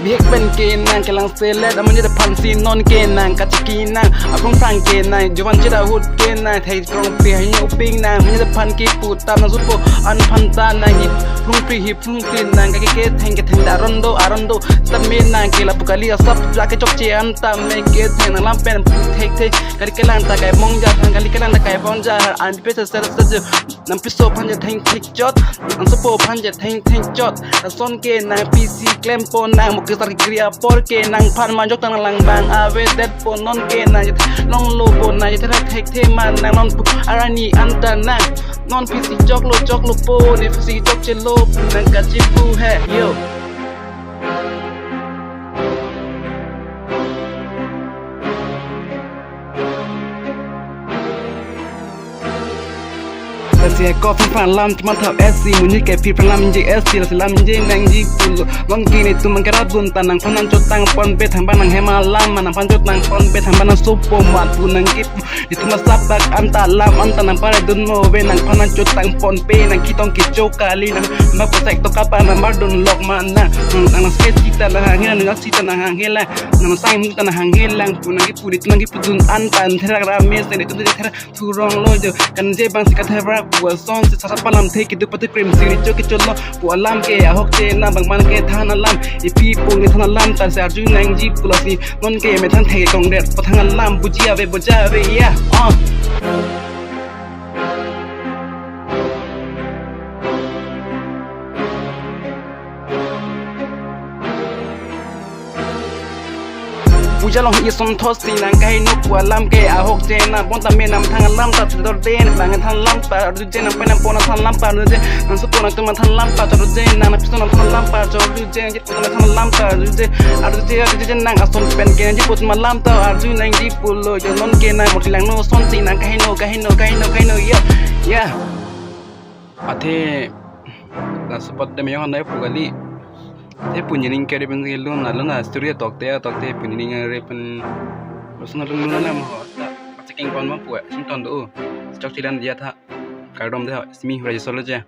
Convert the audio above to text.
เรียกเป็นเกนนางกำลังเซเลดมันจะพันซีนอนเกนนางกัจกีนางอาพงฟังเกนนางจวันจะได้หุดเกนนางไทยกรงเปียให้อุปิงนางมันจะพันกีปูตามนางสุดโบอันพันตานางหิบพรุ่งปรีหิบพรุ่งกลิ่นนางกะเกตแทงกะแทงดารอนโดตะเมนนางเกลาปุกาลีซับจากจกเจอันตามเมเกตแทงนางลำเป็นเทกกะลิกลังตะไก่มองจาทางกะลิกลังตะไก่บองจาอันพิเศษเสร็จน้ำพิโซพันจะแทงเทกจอดอันสโปพันจะแทงจอดแต่ซ้อนเกนนางพีซีแกลมปนนางมุกสารกิริยาปอร์เกนนางพันมายกตั้งหลังบางอาเวเด็ดปนนอนเกนนางจะลองโลปนนางจะเทกเทมันนางนอนปุอารานีอันตานางนอนพีซีจอกโลโปนี่พีซีจอกเจโลนางกัจิปูแฮโยเสียก็ฟังลำที่มันทับSCมุนยี่แกพี่พลังยิงSCแล้วสิลำยิงนางยิงปุลวังกีนี่ตุมันกระดับดุนตานังพนันจดตังปนไปทางบ้านนางเฮมาลำมันนางพันจดตังปนไปทางบ้านนางซุปโปมาปูนางกิบดิทุมาซับบักอันตาลำอันตานางปาร์ดุนโมเวนางพนันจดตังปนไปนางคิดต้องกิจโจกาลีนางมาปะแสกตกกระปานางมาดุนหลอกมานางสเก็ตซีตานางหางเฮลังนักซีตานางหางเฮลังนางสายมุกตานางหางเฮลังปูนางกิบปูดิตุนางกิบดุนอันตานเทระราเมสเนตุนเทระทูรองโลเจกันเจบังสิกาเทระปัวซอนสิpalam thei ki du pati krim siri cho ki cholo pu alam ke ahok che na bang man ke than alam ipi pu ni than alam tar sa arju nang ji pulasi non ke me than thei kong det pathang alam bujia ve boja ve yaจะลองอีสมทศสีนางไก่นกว่าลำเกะอาหกเจนะบนตาเมนำทางลำตัดตัวเดนบางทางลำปาดูเจนำไปนำปนทางลำปาดูเจนันสุปนังตัวมันทางลำปาตัวเจนางนับพิษนำทางลำปาตัวดูเจนญี่ปุ่นทางลำปาดูเจดูเจนางอาสมเป็นเกนญี่ปุ่นมาลำตัวอาดูนางญี่ปุ่นโลยนนเกนางหมดที่หลังโนสนสีนางไก่โนเยอะอาเทนันสุปเดมยองได้ปุกลีthế punjering kari pen luna story tokte punjering kari pen rusna luna na mo checking kon ma pu sinton do stock tilan dia tha kardom de simi raja solo ja